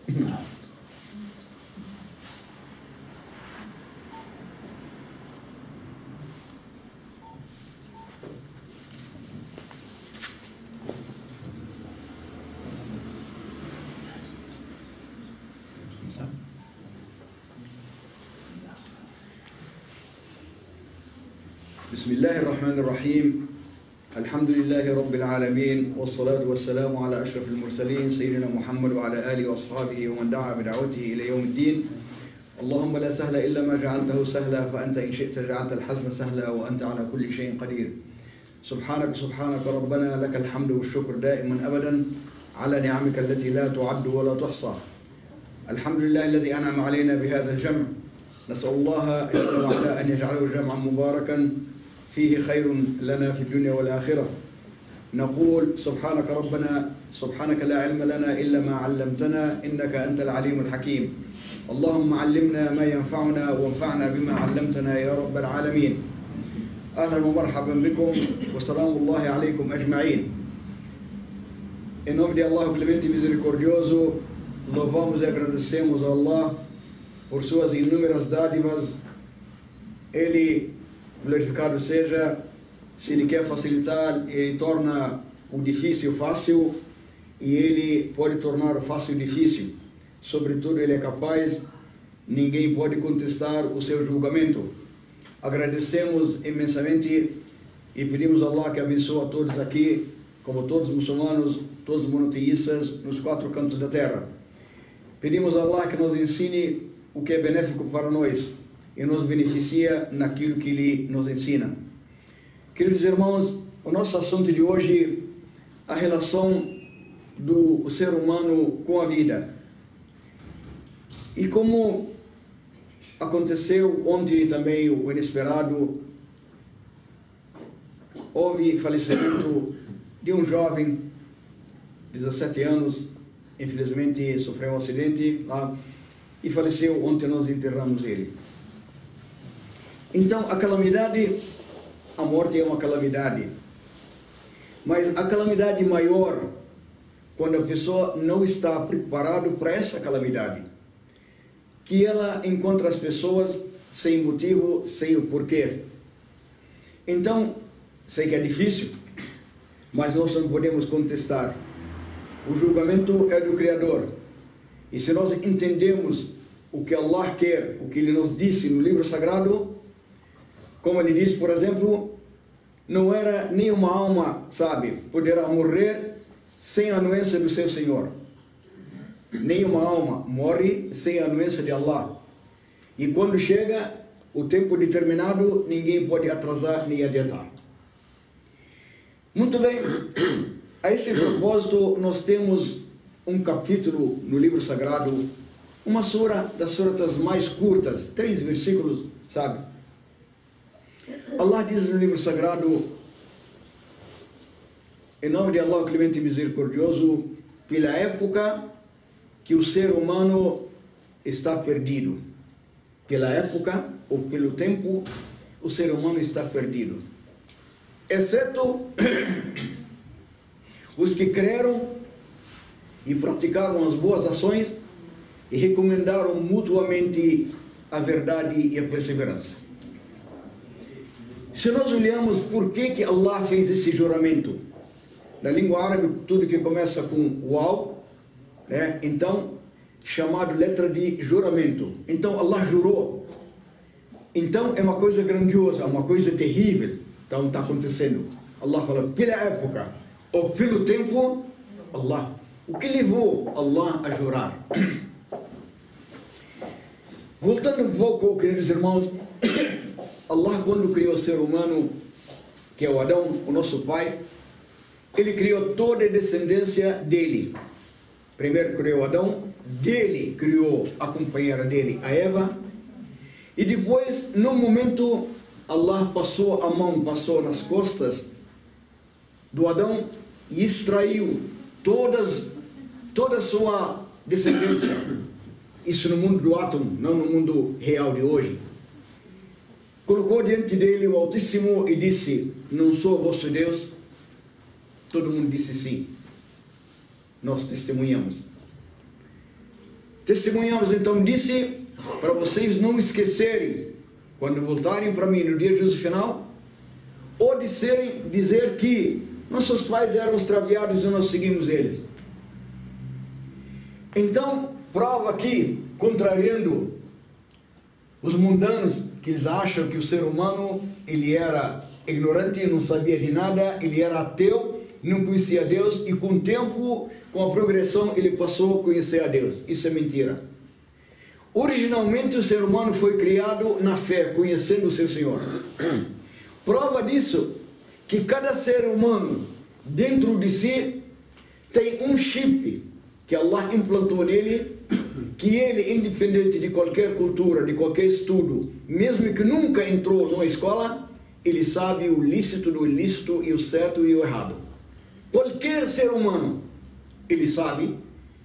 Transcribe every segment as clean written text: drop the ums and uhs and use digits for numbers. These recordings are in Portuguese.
بسم الله الرحمن الرحيم الحمد لله رب العالمين والصلاة والسلام على أشرف المرسلين سيدنا محمد وعلى آله وأصحابه ومن دعا بدعوته إلى يوم الدين. اللهم لا سهل إلا ما جعلته سهلا فأنت إن شئت جعلت الحزن سهلا وأنت على كل شيء قدير. سبحانك ربنا لك الحمد والشكر دائما أبدا على نعمك التي لا تعد ولا تحصى. الحمد لله الذي أنعم علينا بهذا الجمع. نسأل الله جل وعلا أن يجعله جمعا مباركا فيه خير لنا في الدنيا والآخرة. نقول سبحانك ربنا سبحانك لا علم لنا إلا ما علمتنا إنك أنت العليم الحكيم. اللهم علمنا ما ينفعنا وانفعنا بما علمتنا يا رب العالمين. أهلا ومرحبا بكم وسلام الله عليكم أجمعين. Em nome de Allah, o Clemente e Misericordioso, louvamos e agradecemos a Allah por suas inúmeras dádivas. Ele, glorificado seja, se Ele quer facilitar, Ele torna o difícil fácil e Ele pode tornar o fácil difícil. Sobretudo, Ele é capaz, ninguém pode contestar o seu julgamento. Agradecemos imensamente e pedimos a Allah que abençoe a todos aqui, como todos os muçulmanos, todos os monoteístas, nos quatro cantos da terra. Pedimos a Allah que nos ensine o que é benéfico para nós e nos beneficia naquilo que Ele nos ensina. Queridos irmãos, o nosso assunto de hoje é a relação do ser humano com a vida. E como aconteceu ontem também o inesperado, houve falecimento de um jovem, 17 anos, infelizmente sofreu um acidente lá e faleceu. Ontem nós enterramos ele. Então a calamidade, a morte é uma calamidade, mas a calamidade maior quando a pessoa não está preparada para essa calamidade, que ela encontra as pessoas sem motivo, sem o porquê. Então, sei que é difícil, mas nós não podemos contestar. O julgamento é do Criador. E se nós entendemos o que Allah quer, o que Ele nos disse no livro sagrado, como Ele diz, por exemplo, não era nenhuma alma, sabe, poderá morrer sem a anuência do seu Senhor. Nenhuma alma morre sem a anuência de Allah. E quando chega o tempo determinado, ninguém pode atrasar nem adiantar. Muito bem, a esse propósito nós temos um capítulo no livro sagrado, uma sura das suratas mais curtas, 3 versículos, sabe? Allah diz no livro sagrado, em nome de Allah, Clemente e Misericordioso, pela época que o ser humano está perdido. Pela época ou pelo tempo, o ser humano está perdido. Exceto os que creram e praticaram as boas ações e recomendaram mutuamente a verdade e a perseverança. Se nós olhamos por que Allah fez esse juramento, na língua árabe, tudo que começa com uau, né? Então, chamado letra de juramento. Então, Allah jurou. Então, é uma coisa grandiosa, uma coisa terrível. Então, está acontecendo. Allah fala, pela época, ou pelo tempo, Allah. O que levou Allah a jurar? Voltando um pouco, queridos irmãos, Allah, quando criou o ser humano, que é o Adão, o nosso pai, Ele criou toda a descendência dele. Primeiro criou Adão, dele criou a companheira dele, a Eva, e depois, no momento, Allah passou a mão, passou nas costas do Adão e extraiu toda a sua descendência. Isso no mundo do átomo, não no mundo real de hoje. Colocou diante dele o Altíssimo e disse, não sou vosso Deus? Todo mundo disse sim. Nós testemunhamos. testemunhamos. Então disse para vocês não esquecerem, quando voltarem para mim no dia de juízo final, ou dizer que nossos pais eram extraviados e nós seguimos eles. Então, prova aqui, contrariando os mundanos, que eles acham que o ser humano, ele era ignorante, não sabia de nada, ele era ateu, não conhecia Deus, e com o tempo, com a progressão, ele passou a conhecer a Deus. Isso é mentira. Originalmente o ser humano foi criado na fé, conhecendo o seu Senhor. Prova disso, que cada ser humano, dentro de si, tem um chip que Allah implantou nele, que ele, independente de qualquer cultura, de qualquer estudo, mesmo que nunca entrou numa escola, ele sabe o lícito do ilícito e o certo e o errado. Qualquer ser humano, ele sabe,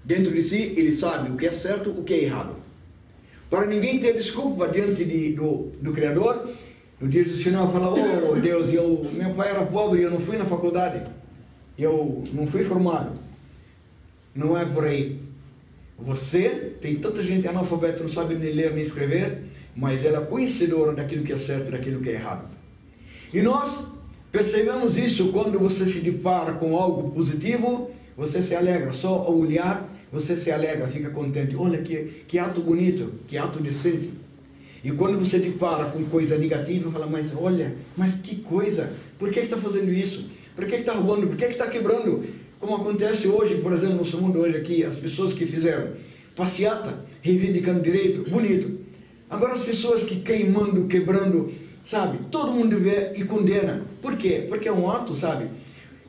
dentro de si, ele sabe o que é certo, o que é errado. Para ninguém ter desculpa diante do Criador, no dia do final fala: oh Deus, meu pai era pobre, eu não fui na faculdade, eu não fui formado. Não é por aí. Você, tem tanta gente analfabeta, não sabe nem ler nem escrever, mas ela é conhecedora daquilo que é certo e daquilo que é errado. E nós percebemos isso quando você se depara com algo positivo, você se alegra, só ao olhar você se alegra, fica contente. Olha que ato bonito, que ato decente. E quando você depara com coisa negativa, fala: mas olha, mas que coisa, por que está fazendo isso? Por que está roubando? Por que está quebrando? Como acontece hoje, por exemplo, no nosso mundo hoje aqui, as pessoas que fizeram passeata, reivindicando direito, bonito. Agora as pessoas que queimando, quebrando, sabe, todo mundo vê e condena. Por quê? Porque é um ato, sabe?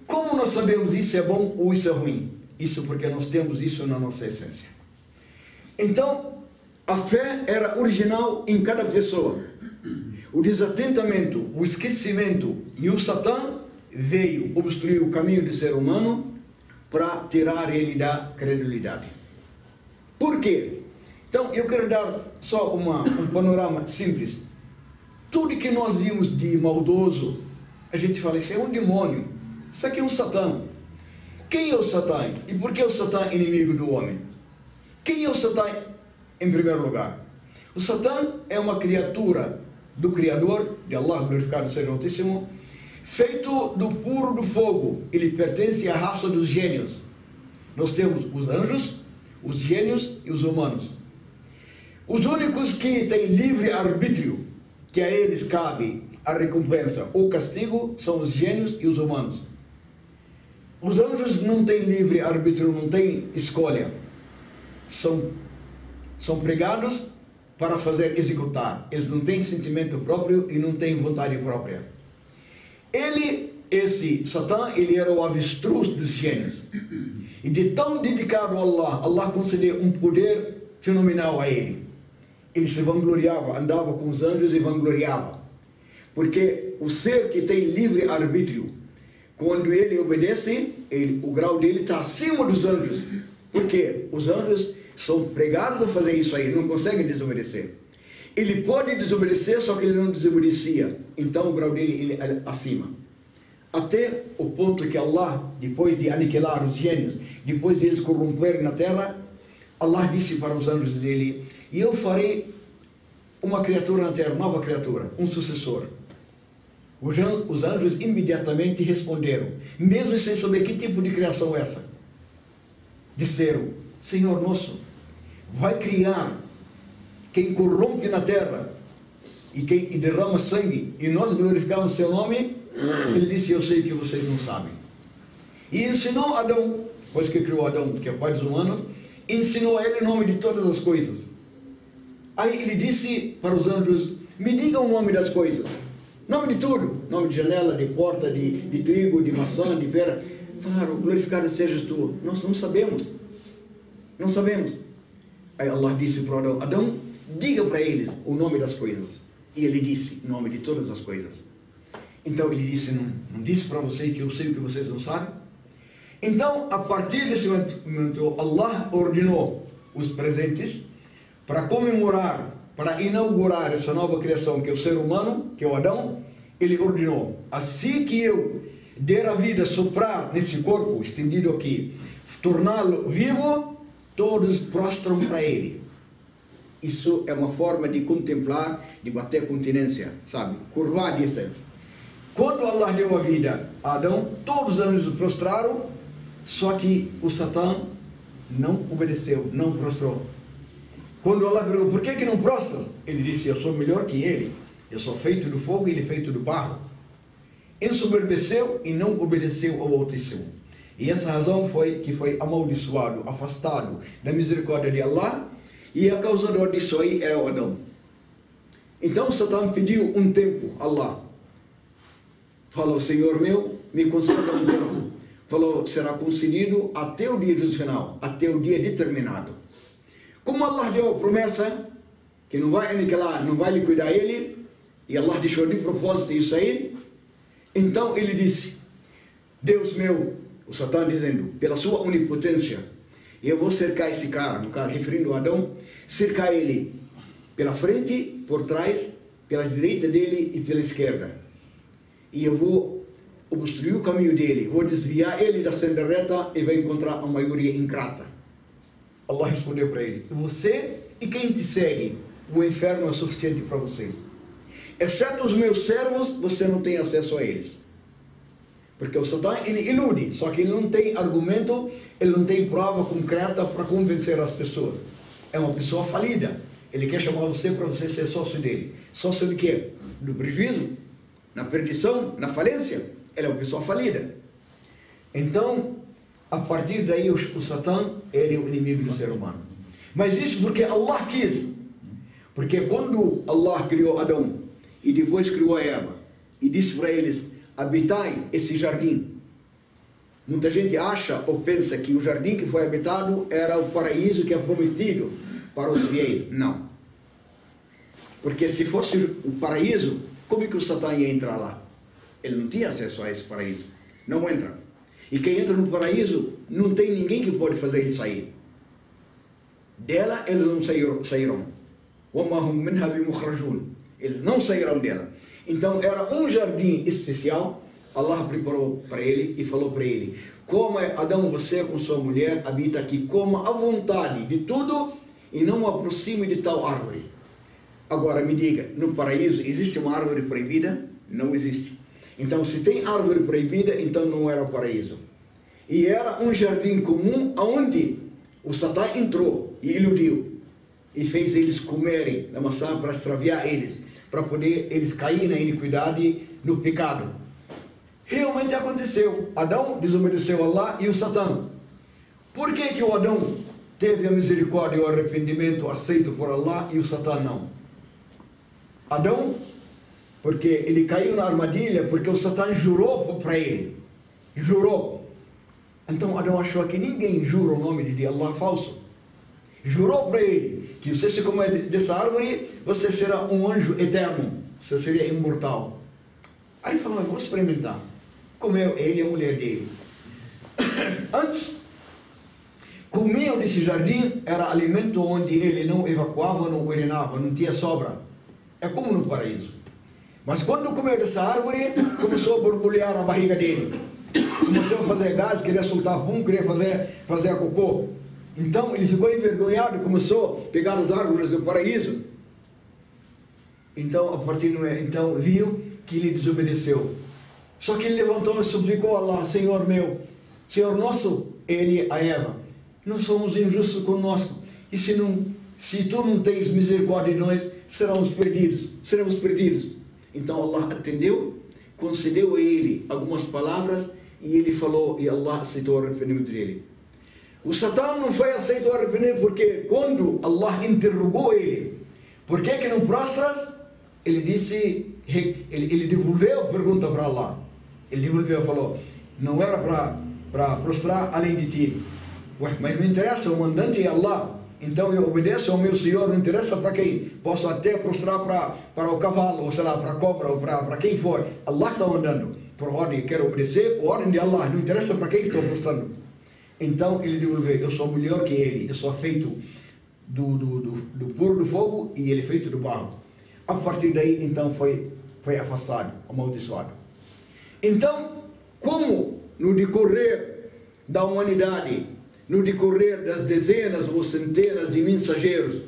Como nós sabemos isso é bom ou isso é ruim? Isso porque nós temos isso na nossa essência. Então, a fé era original em cada pessoa. O desatentamento, o esquecimento e o Satã veio obstruir o caminho do ser humano para tirar ele da credulidade. Por quê? Então, eu quero dar só um panorama simples. Tudo que nós vimos de maldoso, a gente fala: isso é um demônio, isso aqui é um Satã. Quem é o Satã? E por que o Satã é inimigo do homem? Quem é o Satã em primeiro lugar? O Satã é uma criatura do Criador, de Allah, glorificado seja o Altíssimo, feito do puro do fogo. Ele pertence à raça dos gênios. Nós temos os anjos, os gênios e os humanos. Os únicos que têm livre arbítrio, que a eles cabe a recompensa ou castigo, são os gênios e os humanos. Os anjos não têm livre arbítrio, não têm escolha. São pregados para fazer executar. Eles não têm sentimento próprio e não têm vontade própria. Esse Satã, ele era o avestruz dos gênios. E de tão dedicado a Allah, Allah concedeu um poder fenomenal a ele. Ele se vangloriava, andava com os anjos e vangloriava. Porque o ser que tem livre arbítrio, quando ele obedece, o grau dele está acima dos anjos. Por quê? Os anjos são pregados a fazer isso aí, não conseguem desobedecer. Ele pode desobedecer, só que ele não desobedecia. Então o grau dele é acima. Até o ponto que Allah, depois de aniquilar os gênios, depois de eles corromperem na terra, Allah disse para os anjos dele: e eu farei uma criatura na terra, nova criatura, um sucessor. Os anjos imediatamente responderam, mesmo sem saber que tipo de criação é essa. Disseram: Senhor nosso, vai criar quem corrompe na terra e quem derrama sangue, e nós glorificamos seu nome. Ele disse: eu sei que vocês não sabem. E ensinou Adão, pois que criou Adão, que é pai dos humanos, ensinou a ele o nome de todas as coisas. Aí ele disse para os anjos: me digam o nome das coisas, nome de tudo, nome de janela, de porta, de trigo, de maçã, de pera. Falaram: glorificado sejas tu. Nós não sabemos, não sabemos. Aí Allah disse para Adão: Adão, diga para eles o nome das coisas. E ele disse o nome de todas as coisas. Então ele disse: não disse para vocês que eu sei o que vocês não sabem? Então, a partir desse momento, Allah ordenou os presentes para comemorar, para inaugurar essa nova criação, que é o ser humano, que é o Adão. Ele ordenou: assim que eu der a vida, soprar nesse corpo estendido aqui, torná-lo vivo, todos prostram para ele. Isso é uma forma de contemplar, de bater continência, sabe? Curvar disso aí. Quando Allah deu a vida a Adão, todos eles prostraram, só que o Satã não obedeceu, não prostrou. Quando Allah perguntou, por que não prostras? Ele disse, eu sou melhor que ele. Eu sou feito do fogo e ele é feito do barro. Ensoberbeceu e não obedeceu ao Altíssimo. E essa razão foi que foi amaldiçoado, afastado da misericórdia de Allah. E a causador disso aí é o Adão. Então Satã pediu um tempo a Allah. Falou, Senhor meu, me conceda um tempo. Falou, será concedido até o dia do final, até o dia determinado. Como Allah deu a promessa que não vai aniquilar, não vai liquidar ele, e Allah deixou de propósito isso aí, então ele disse, Deus meu, o Satã dizendo, pela sua onipotência, eu vou cercar esse cara, no caso referindo a Adão, cercar ele pela frente, por trás, pela direita dele e pela esquerda. E eu vou obstruir o caminho dele, vou desviar ele da senda reta e vai encontrar a maioria ingrata. Allah respondeu para ele, você e quem te segue, o inferno é suficiente para vocês. Exceto os meus servos, você não tem acesso a eles. Porque o Satã, ele ilude, só que ele não tem argumento, ele não tem prova concreta para convencer as pessoas. É uma pessoa falida. Ele quer chamar você para você ser sócio dele. Sócio de quê? Do prejuízo? Na perdição? Na falência? Ele é uma pessoa falida. Então, a partir daí, o Satã, ele é o inimigo do ser humano. Mas isso porque Allah quis. Porque quando Allah criou Adão, e depois criou a Eva, e disse para eles, habitai esse jardim. Muita gente acha ou pensa que o jardim que foi habitado era o paraíso que é prometido para os fiéis. Não. Porque se fosse o paraíso, como é que o Satã ia entrar lá? Ele não tinha acesso a esse paraíso. Não entra. E quem entra no paraíso, não tem ninguém que pode fazer ele sair. Dela, eles não saíram. Eles não saíram dela. Então era um jardim especial. Allah preparou para ele e falou para ele, coma Adão, você com sua mulher habita aqui, coma à vontade de tudo e não aproxime de tal árvore. Agora me diga, no paraíso existe uma árvore proibida? Não existe. Então se tem árvore proibida, então não era o paraíso. E era um jardim comum onde o Satã entrou e iludiu e fez eles comerem a maçã para extraviar eles, para poder eles caírem na iniquidade, no pecado. Realmente aconteceu. Adão desobedeceu a Allah e o Satã. Por que o Adão teve a misericórdia e o arrependimento aceito por Allah e o Satã não? Adão, porque ele caiu na armadilha, porque o Satã jurou para ele. Jurou. Então Adão achou que ninguém jura o nome de Allah falso. Jurou para ele que você se comer dessa árvore, você será um anjo eterno. Você seria imortal. Aí falou, eu vou experimentar. Comeu ele e a mulher dele. Antes, comiam desse jardim, era alimento onde ele não evacuava, não urinava, não tinha sobra. É como no paraíso. Mas quando comeu dessa árvore, começou a borbulhar a barriga dele. Começou a fazer gás, queria soltar pum, queria fazer a cocô. Então ele ficou envergonhado, começou a pegar as árvores do paraíso. Então, a partir do então viu que ele desobedeceu. Só que ele levantou e suplicou a Allah, Senhor meu, Senhor nosso, ele a Eva, nós somos injustos conosco, e se tu não tens misericórdia de nós, seremos perdidos. Então Allah atendeu, concedeu a ele algumas palavras, e ele falou, e Allah aceitou o arrependimento dele. O Satã não foi aceito o arrependimento, porque quando Allah interrogou ele, por que não prostras? Ele disse, ele devolveu a pergunta para Allah. Ele devolveu e falou, não era para prostrar além de ti. Ué, mas me interessa, o mandante é Allah. Então eu obedeço ao meu Senhor, não interessa para quem. Posso até prostrar para o cavalo, ou sei lá, para a cobra, ou para quem for. Allah está mandando. Por ordem, eu quero obedecer a ordem de Allah. Não interessa para quem estou prostrando. Então ele devolveu, eu sou melhor que ele. Eu sou feito do puro do fogo e ele é feito do barro. A partir daí, então, foi afastado, amaldiçoado. Então, como no decorrer da humanidade, no decorrer das dezenas ou centenas de mensageiros,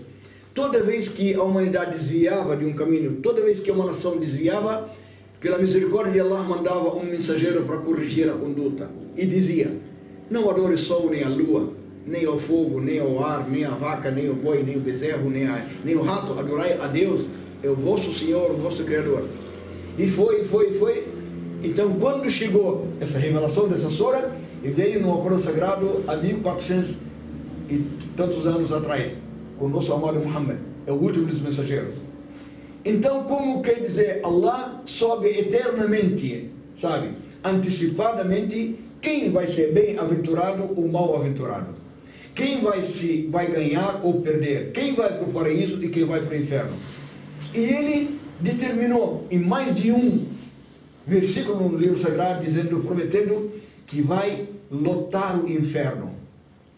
toda vez que a humanidade desviava de um caminho, toda vez que uma nação desviava, pela misericórdia de Allah mandava um mensageiro para corrigir a conduta e dizia: não adore o sol nem a lua, nem ao fogo, nem ao ar, nem a vaca, nem o boi, nem o bezerro, nem o rato, adorai a Deus, é o vosso Senhor, o vosso Criador. E foi. Então, quando chegou essa revelação dessa sura, ele veio no Alcorão Sagrado há 1400 e tantos anos atrás, com o nosso amado Muhammad, é o último dos mensageiros. Então, como quer dizer, Allah sobe eternamente, sabe, antecipadamente, quem vai ser bem-aventurado ou mal-aventurado, quem vai ganhar ou perder, quem vai para o paraíso e quem vai para o inferno. E ele determinou em mais de um versículo no livro sagrado, dizendo, prometendo que vai lotar o inferno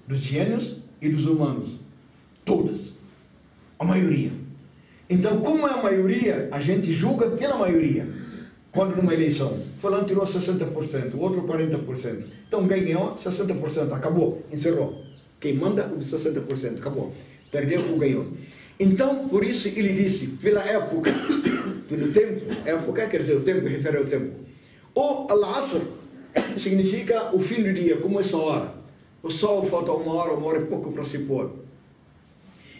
dos gênios e dos humanos, todas, a maioria. Então, como é a maioria, a gente julga pela maioria. Quando numa eleição, fulano tirou 60%, o outro 40%. Então, ganhou 60%, acabou, encerrou. Quem manda, os 60%, acabou. Perdeu ou ganhou. Então, por isso ele disse, pela época, pelo tempo, época quer dizer o tempo, refere ao tempo. O Al-Asr significa o fim do dia, como essa hora. O sol falta uma hora e pouco para se pôr.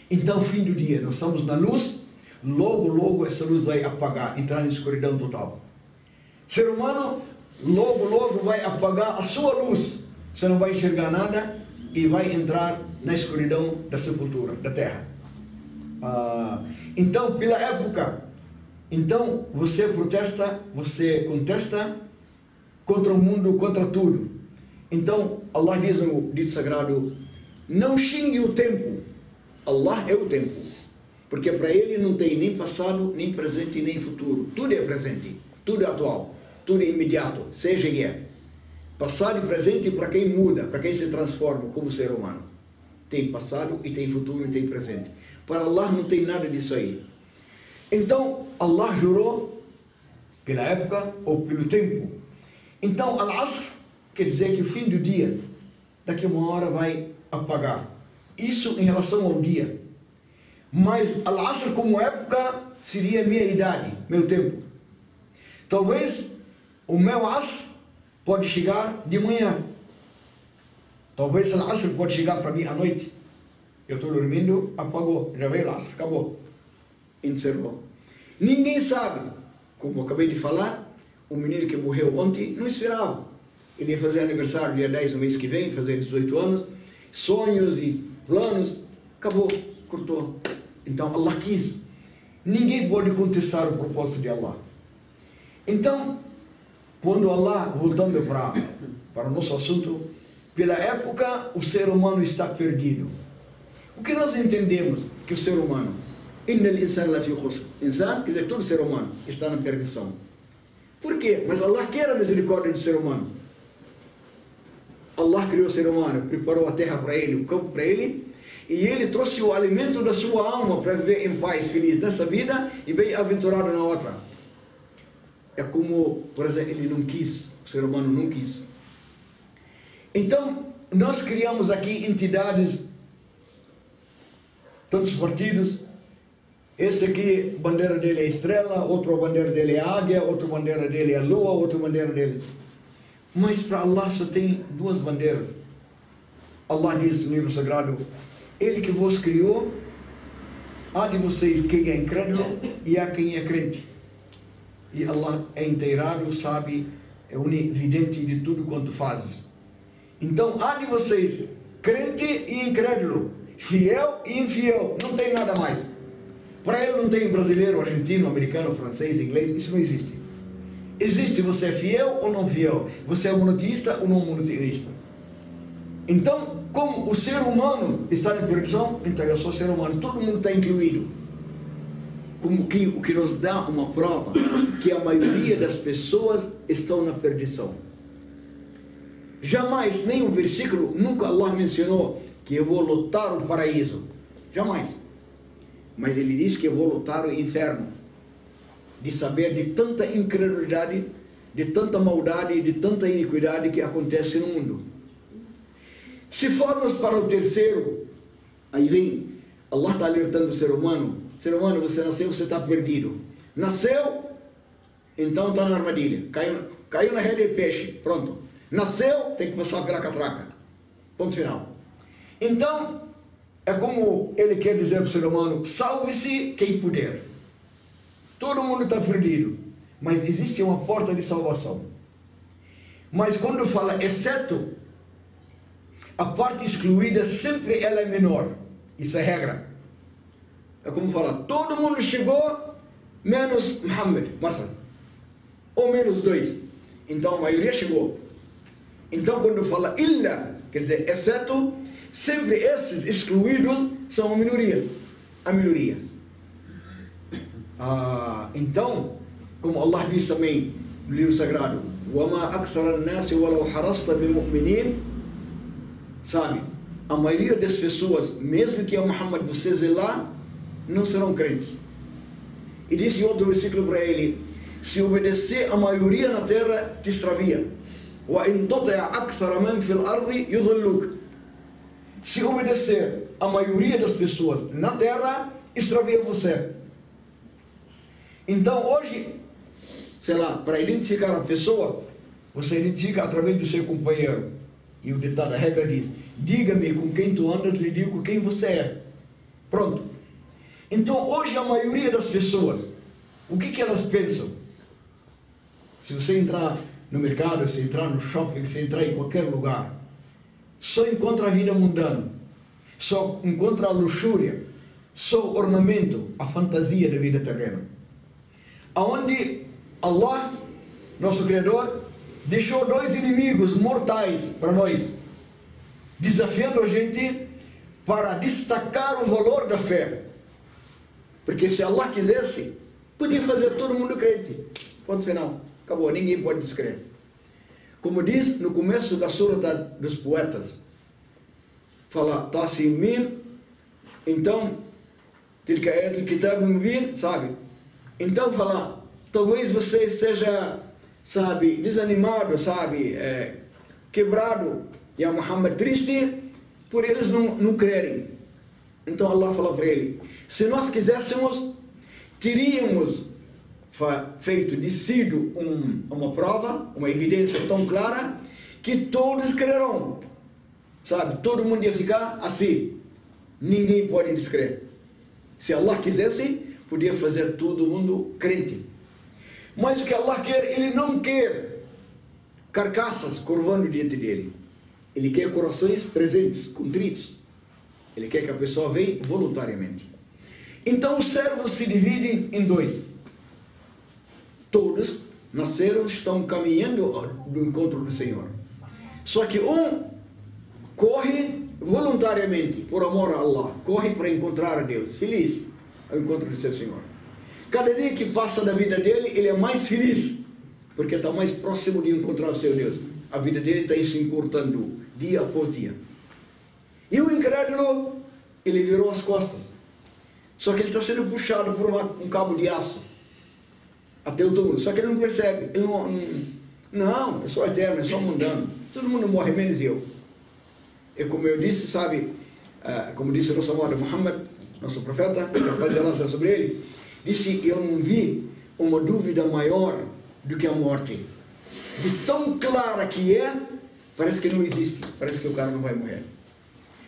Então, fim do dia, nós estamos na luz, logo essa luz vai apagar, entrar em escuridão total. Ser humano, logo vai apagar a sua luz, você não vai enxergar nada e vai entrar na escuridão da sepultura, da terra. Então, pela época, então você protesta, você contesta contra o mundo, contra tudo. Então, Allah diz no dito sagrado, não xingue o tempo, Allah é o tempo, porque para ele não tem nem passado, nem presente, nem futuro, tudo é presente, tudo é atual, tudo é imediato, seja e é. Passado e presente para quem muda, para quem se transforma como ser humano. Tem passado e tem futuro e tem presente. Para Allah não tem nada disso aí. Então, Allah jurou pela época ou pelo tempo. Então, Al-Asr quer dizer que o fim do dia, daqui a uma hora vai apagar. Isso em relação ao dia. Mas Al-Asr como época seria minha idade, meu tempo. Talvez o meu Asr pode chegar de manhã. Talvez Al-Asr pode chegar para mim à noite. Eu estou dormindo, apagou, já veio Al-Asr, acabou. Encerrou. Ninguém sabe. Como eu acabei de falar, o menino que morreu ontem não esperava. Ele ia fazer aniversário dia 10 do mês que vem, fazer 18 anos. Sonhos e planos, acabou, cortou. Então Allah quis. Ninguém pode contestar o propósito de Allah. Então, quando Allah, voltando para o nosso assunto, pela época o ser humano está perdido. O que nós entendemos que o ser humano, Innal insana lafi khusr, insan, quer dizer, todo ser humano está na perdição. Por quê? Mas Allah quer a misericórdia do ser humano. Allah criou o ser humano, preparou a terra para ele, o campo para ele, e ele trouxe o alimento da sua alma para viver em paz, feliz nessa vida e bem-aventurado na outra. É como, por exemplo, ele não quis, o ser humano não quis. Então, nós criamos aqui entidades, tantos partidos. Esse aqui, a bandeira dele é estrela, outro a bandeira dele é águia, outra bandeira dele é lua, outra bandeira dele. Mas para Allah só tem duas bandeiras. Allah diz no livro sagrado, Ele que vos criou, há de vocês quem é incrédulo e há quem é crente. E Allah é inteirado, sabe, é onividente de tudo quanto fazes. Então há de vocês crente e incrédulo, fiel e infiel, não tem nada mais. Para ele não tem brasileiro, argentino, americano, francês, inglês, isso não existe. Existe você é fiel ou não fiel, você é monoteísta ou não monoteísta. Então, como o ser humano está na perdição, então eu sou ser humano, todo mundo está incluído. Como que, o que nos dá uma prova que a maioria das pessoas estão na perdição. Jamais, nem um versículo, nunca Allah mencionou que eu vou lotar o paraíso. Jamais. Mas ele diz que eu vou lotar o inferno. De saber de tanta incredulidade, de tanta maldade, de tanta iniquidade que acontece no mundo. Se formos para o terceiro, aí vem, Allah está alertando o ser humano, você nasceu, você está perdido. Nasceu, então está na armadilha, caiu na rede de peixe, pronto. Nasceu, tem que passar pela catraca, ponto final. Então, é como ele quer dizer para o ser humano, salve-se quem puder. Todo mundo está perdido, mas existe uma porta de salvação. Mas quando fala exceto, a parte excluída sempre ela é menor. Isso é regra. É como falar, todo mundo chegou, menos Muhammad, ou menos 2. Então a maioria chegou. Então quando fala illa, quer dizer, exceto, sempre esses excluídos são a minoria. A minoria. Então, como Allah diz também no livro sagrado, وَمَا أَكْثَرَ النَّاسِ وَلَوْ حَرَصْتَ بِمُؤْمِنِينَ, sabe, a maioria das pessoas, mesmo que a Muhammad você zelar, não serão crentes. E disse em outro versículo para ele, se obedecer a maioria na terra, te extravia. وَإِن تُطِعْ أَكْثَرَ مَنْ فِي الْأَرْضِ يُضِلُّكَ. Se obedecer a maioria das pessoas na terra, extravia você. Então hoje, sei lá, para identificar a pessoa, você identifica através do seu companheiro. E o ditado, a regra diz, diga-me com quem tu andas, lhe digo com quem você é. Pronto. Então hoje a maioria das pessoas, o que elas pensam? Se você entrar no mercado, se entrar no shopping, se entrar em qualquer lugar, só encontra a vida mundana, só encontra a luxúria, só o ornamento, a fantasia da vida terrena. Aonde Allah, nosso Criador, deixou 2 inimigos mortais para nós, desafiando a gente para destacar o valor da fé. Porque se Allah quisesse, podia fazer todo mundo crente. Ponto final. Acabou, ninguém pode descrer. Como diz no começo da Surah dos Poetas, fala, Tasimim, então, Tilka Ayatul Kitab Mubin, sabe? Então fala, talvez você esteja, sabe, desanimado, sabe, quebrado, e a Muhammad triste, por eles não crerem. Então Allah fala para ele, se nós quiséssemos, teríamos sido uma prova, uma evidência tão clara, que todos crerão, sabe, todo mundo ia ficar assim, ninguém pode descrer. Se Allah quisesse, podia fazer todo mundo crente. Mas o que Allah quer, Ele não quer carcaças curvando diante dele. Ele quer corações presentes, contritos. Ele quer que a pessoa venha voluntariamente. Então os servos se dividem em 2. Todos nasceram, estão caminhando do encontro do Senhor. Só que um corre voluntariamente, por amor a Allah. Corre para encontrar a Deus, feliz ao encontro do seu Senhor. Cada dia que passa da vida dele, ele é mais feliz, porque está mais próximo de encontrar o seu Deus. A vida dele está se encurtando dia após dia. E o incrédulo, ele virou as costas. Só que ele está sendo puxado por um cabo de aço até o túmulo. Só que ele não percebe. Ele não, eu sou eterno, eu sou mundano. Todo mundo morre, menos eu. E como eu disse, sabe, como disse o nosso amado Muhammad, nosso profeta, que a paz de Allah seja sobre ele, disse, eu não vi uma dúvida maior do que a morte. De tão clara que é, parece que não existe, parece que o cara não vai morrer.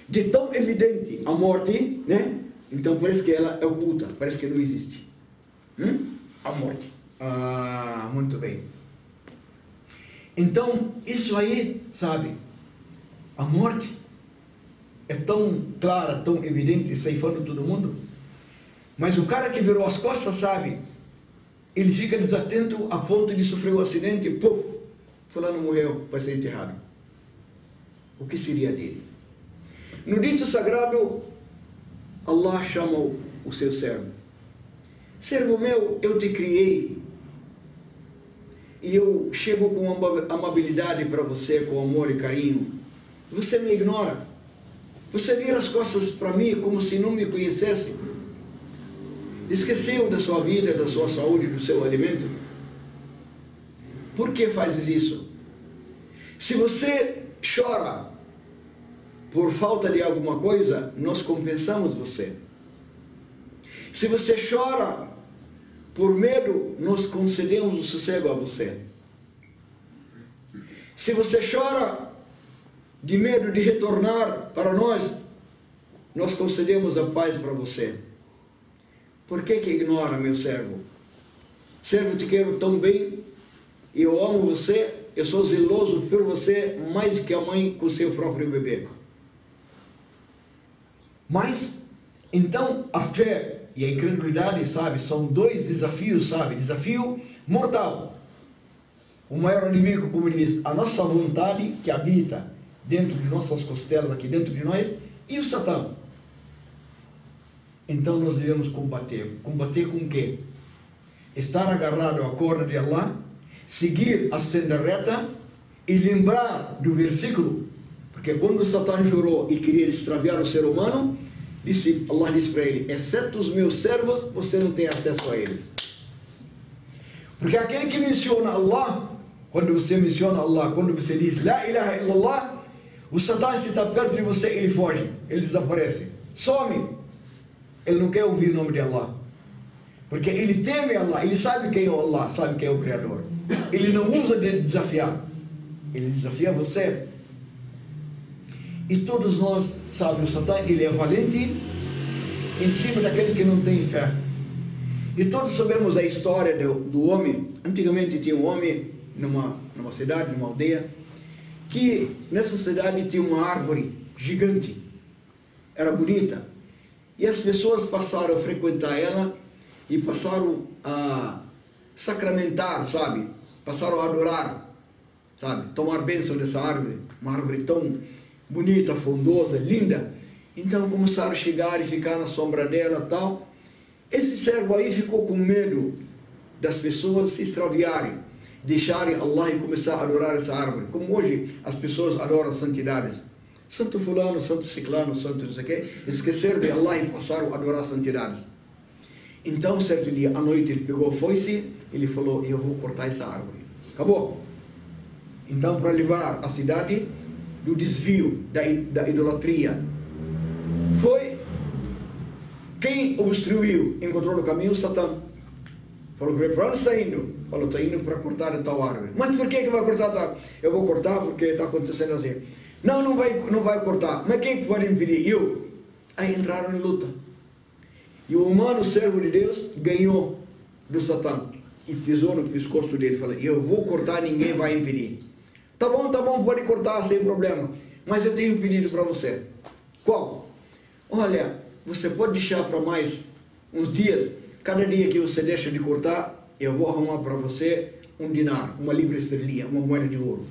De tão evidente a morte, né? Então parece que ela é oculta, parece que não existe. A morte. Muito bem. Então, isso aí, sabe, a morte é tão clara, tão evidente, ceifando todo mundo, mas o cara que virou as costas, sabe, ele fica desatento a ponto de sofrer um acidente e, puf, fulano morreu, vai ser enterrado. O que seria dele? No dito sagrado, Allah chama o seu servo. Servo meu, eu te criei e eu chego com amabilidade para você, com amor e carinho. Você me ignora. Você vira as costas para mim como se não me conhecesse. Esqueceu da sua vida, da sua saúde, do seu alimento. Por que fazes isso? Se você chora por falta de alguma coisa, nós compensamos você. Se você chora por medo, nós concedemos o sossego a você. Se você chora de medo de retornar para nós, nós concedemos a paz para você. Por que ignora, meu servo? Servo, te quero tão bem, e eu amo você, eu sou zeloso por você mais que a mãe com seu próprio bebê. Mas, então, a fé e a incredulidade, sabe, são dois desafios, sabe? Desafio mortal. O maior inimigo, como diz, a nossa vontade que habita dentro de nossas costelas, aqui dentro de nós, e o Satã. Então nós devemos combater. Combater com o quê? Estar agarrado à corda de Allah, seguir a senda reta e lembrar do versículo, porque quando Satã jurou e queria extraviar o ser humano, Allah disse para ele: exceto os meus servos, você não tem acesso a eles. Porque aquele que menciona Allah, quando você menciona Allah, quando você diz La ilaha illallah, o Satã, se está perto de você, ele foge, ele desaparece, some. Ele não quer ouvir o nome de Allah, porque ele teme Allah, ele sabe quem é Allah, sabe quem é o Criador. Ele não usa de desafiar, ele desafia você. E todos nós, sabe, o Satã, ele é valente em cima daquele que não tem fé. E todos sabemos a história do homem. Antigamente tinha um homem numa cidade, numa aldeia, que nessa cidade tinha uma árvore gigante, era bonita, e as pessoas passaram a frequentar ela e passaram a sacramentar, sabe, passaram a adorar, sabe, tomar bênção dessa árvore, uma árvore tão bonita, frondosa, linda. Então começaram a chegar e ficar na sombra dela e tal. Esse servo aí ficou com medo das pessoas se extraviarem, deixarem Allah e começar a adorar essa árvore, como hoje as pessoas adoram santidades. Santo fulano, santo ciclano, santo não sei o quê, esqueceram de Allah e passaram a adorar santidades. Então, certo dia, à noite, ele pegou a foice, ele falou: eu vou cortar essa árvore. Acabou. Então, para livrar a cidade do desvio, da idolatria, foi quem obstruiu, encontrou no caminho Satã. Falou para ele: para onde está indo? Falou: estou indo para cortar a tal árvore. Mas por que vai cortar a tal árvore? Eu vou cortar porque está acontecendo assim. Não vai cortar. Mas quem pode impedir? Eu. Aí entraram em luta. E o humano servo de Deus ganhou do Satã e pisou no pescoço dele. Falou: eu vou cortar, ninguém vai impedir. Tá bom, pode cortar sem problema. Mas eu tenho um pedido para você. Qual? Olha, você pode deixar para mais uns dias. Cada dia que você deixa de cortar, eu vou arrumar para você um dinar, uma libra esterlinha, uma moeda de ouro.